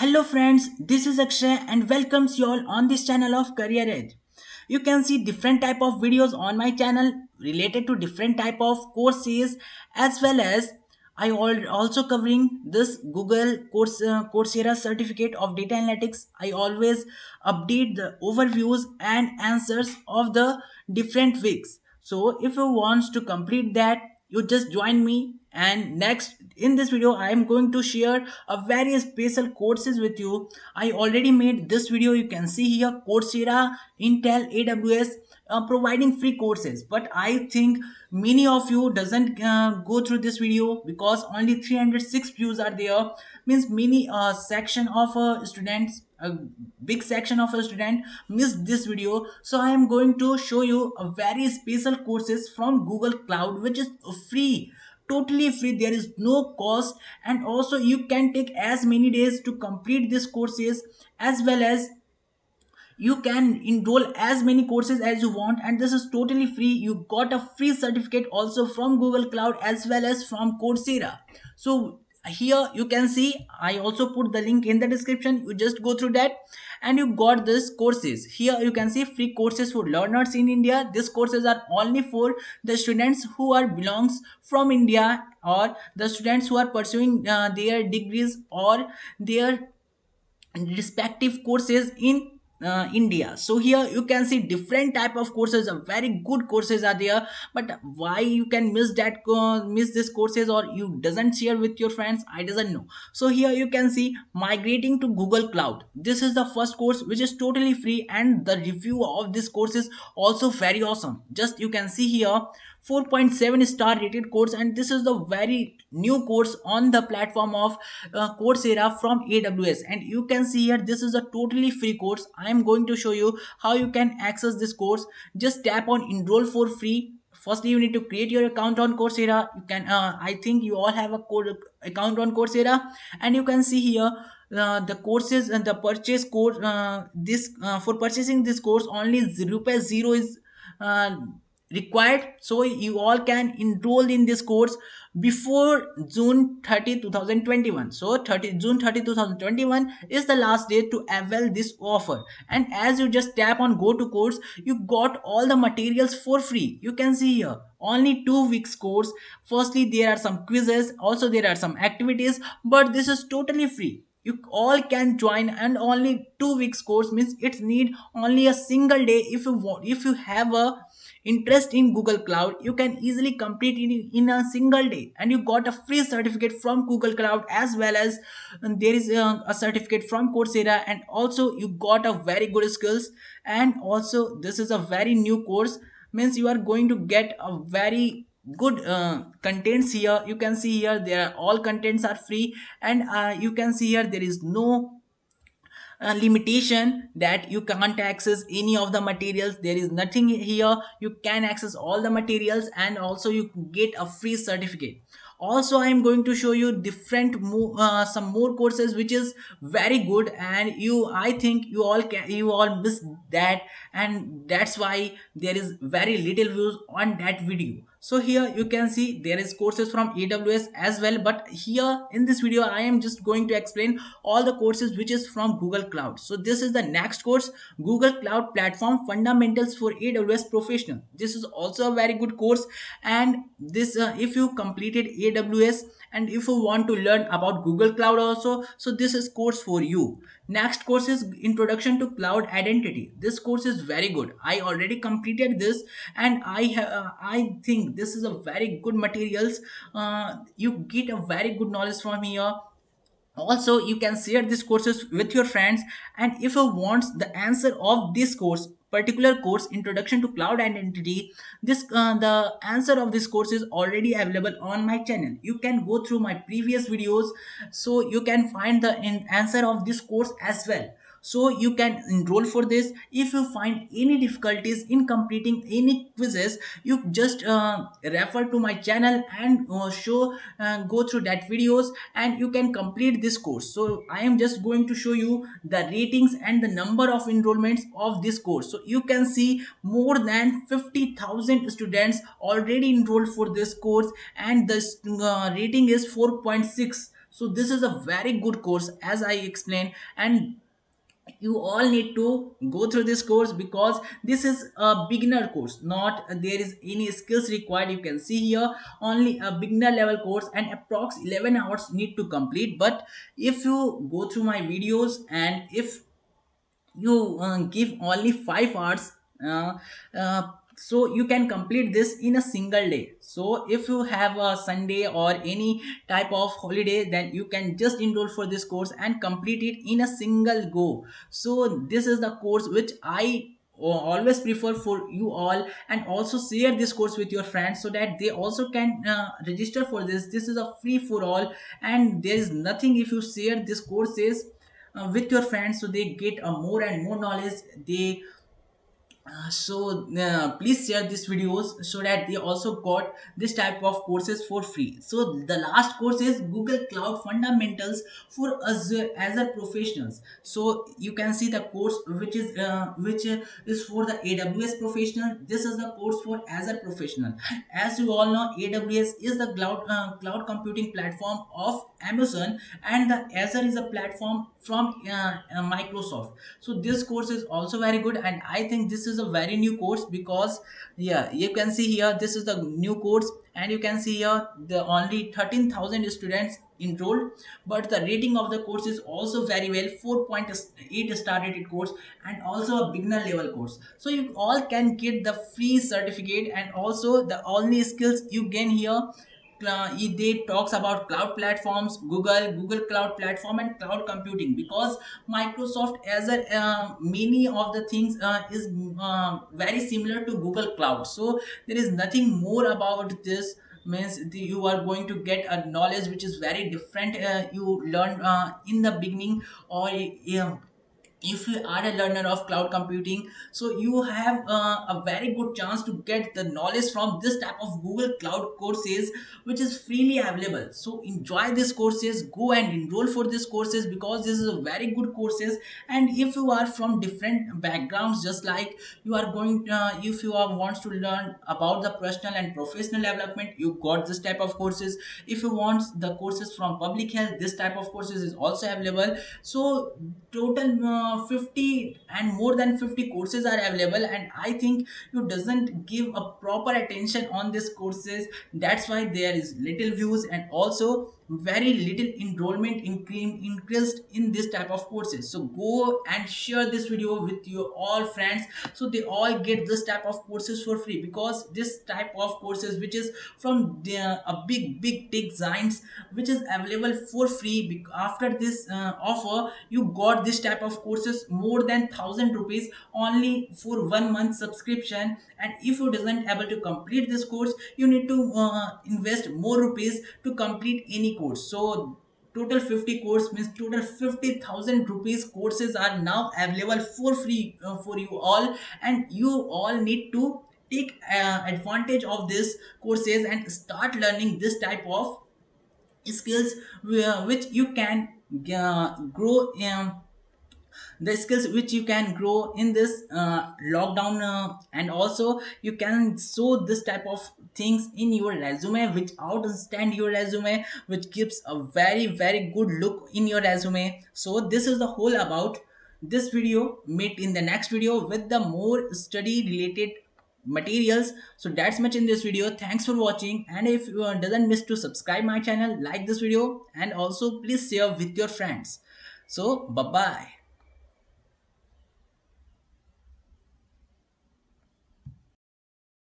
Hello friends, this is Akshay and welcomes you all on this channel of Career Edge. You can see different type of videos on my channel related to different type of courses as well as also covering this Google Coursera certificate of data analytics. I always update the overviews and answers of the different weeks. So if you want to complete that, you just join me, and next in this video I am going to share a very special courses with you. I already made this video, you can see here, Coursera, Intel, AWS, providing free courses, but I think many of you doesn't go through this video because only 306 views are there. Means many section of students, a big section of a student missed this video. So I am going to show you a very special courses from Google Cloud, which is free, totally free. There is no cost, and also you can take as many days to complete these courses, as well as you can enroll as many courses as you want, and this is totally free. You got a free certificate also from Google Cloud as well as from Coursera. So here you can see, I also put the link in the description. You just go through that and you got this courses. Here you can see free courses for learners in India. These courses are only for the students who are belongs from India, or the students who are pursuing their degrees or their respective courses in India. So here you can see different type of courses, very good courses are there. But why you can miss that miss this courses, or you doesn't share with your friends, I doesn't know. So here you can see migrating to Google Cloud. This is the first course which is totally free, and the review of this course is also very awesome. Just you can see here, 4.7 star rated course, and this is the very new course on the platform of Coursera from AWS. And you can see here, this is a totally free course. I am going to show you how you can access this course. Just tap on enroll for free. Firstly, you need to create your account on Coursera. You can I think you all have a account on Coursera, and you can see here the courses and the purchase code. This For purchasing this course, only rupees 0 is uh, required. So you all can enroll in this course before June 30, 2021. So 30 June 30, 2021 is the last date to avail this offer. And as you just tap on go to course, you got all the materials for free. You can see here, only 2 weeks course. Firstly, there are some quizzes, also there are some activities, but this is totally free. You all can join, and only 2 weeks course means it need only a single day. If you want, if you have a interest in Google Cloud, you can easily complete it in a single day, and you got a free certificate from Google Cloud, as well as there is a certificate from Coursera, and also you got a very good skills. And also this is a very new course, means you are going to get a very good contents. Here you can see here, there are all contents are free, and you can see here there is no limitation that you can't access any of the materials. There is nothing here, you can access all the materials, and also you get a free certificate. Also I am going to show you some more courses which is very good, and I think you all miss that, and that's why there is very little views on that video. So here you can see there is courses from AWS as well, but here in this video I am just going to explain all the courses which is from Google Cloud. So this is the next course, Google Cloud Platform Fundamentals for AWS Professional. This is also a very good course, and this if you completed AWS and if you want to learn about Google Cloud also, so this is course for you. Next course is Introduction to Cloud Identity. This course is very good. I already completed this, and I think this is a very good materials. You get a very good knowledge from here. Also you can share these courses with your friends, and if you want the answer of this course, particular course, Introduction to Cloud Identity, this the answer of this course is already available on my channel. You can go through my previous videos, so you can find the answer of this course as well. So you can enroll for this. If you find any difficulties in completing any quizzes, you just refer to my channel and go through that videos, and you can complete this course. So I am just going to show you the ratings and the number of enrollments of this course. So you can see more than 50,000 students already enrolled for this course, and the rating is 4.6. So this is a very good course as I explained, and you all need to go through this course because this is a beginner course, not there is any skills required. You can see here only a beginner level course and approx 11 hours need to complete. But if you go through my videos and if you give only 5 hours, uh, uh, so you can complete this in a single day. So if you have a Sunday or any type of holiday, then you can just enroll for this course and complete it in a single go. So this is the course which I always prefer for you all, and also share this course with your friends so that they also can register for this is a free for all, and there is nothing if you share this courses with your friends so they get more and more knowledge. They please share these videos so that they also got this type of courses for free. So the last course is Google Cloud Fundamentals for Azure Professionals. So you can see the course which is for the AWS professional. This is the course for Azure professional. As you all know, AWS is the cloud computing platform of Amazon, and the Azure is a platform from Microsoft. So this course is also very good, and I think this is a very new course because yeah, you can see here this is the new course, and you can see here the only 13,000 students enrolled, but the rating of the course is also very well, 4.8 star rated course, and also a beginner level course. So you all can get the free certificate, and also the only skills you gain here, they talks about cloud platforms, Google Cloud Platform and cloud computing, because Microsoft Azure, many of the things is very similar to Google Cloud. So there is nothing more about this, means you are going to get a knowledge which is very different. You learn in the beginning, or if you are a learner of cloud computing, so you have a very good chance to get the knowledge from this type of Google Cloud courses which is freely available. So enjoy these courses, go and enroll for these courses because this is a very good courses. And if you are from different backgrounds, just like you are going if you are wants to learn about the personal and professional development, you got this type of courses. If you want the courses from public health, this type of courses is also available. So total 50 and more than 50 courses are available, and I think you doesn't give a proper attention on these courses. That's why there is little views and also very little enrollment increased in this type of courses. So go and share this video with your all friends so they all get this type of courses for free, because this type of courses which is from a big tech giants which is available for free. After this offer, you got this type of courses more than 1,000 rupees only for 1 month subscription. And if you doesn't able to complete this course, you need to invest more rupees to complete any course. So total 50 course means total 50,000 rupees courses are now available for free for you all, and you all need to take advantage of this courses and start learning this type of skills which you can grow, the skills which you can grow in this lockdown, and also you can show this type of things in your resume which outstand your resume, which gives a very good look in your resume. So this is the whole about this video. Meet in the next video with the more study related materials. So that's much in this video. Thanks for watching, and if you doesn't miss to subscribe my channel, like this video, and also please share with your friends. So bye bye.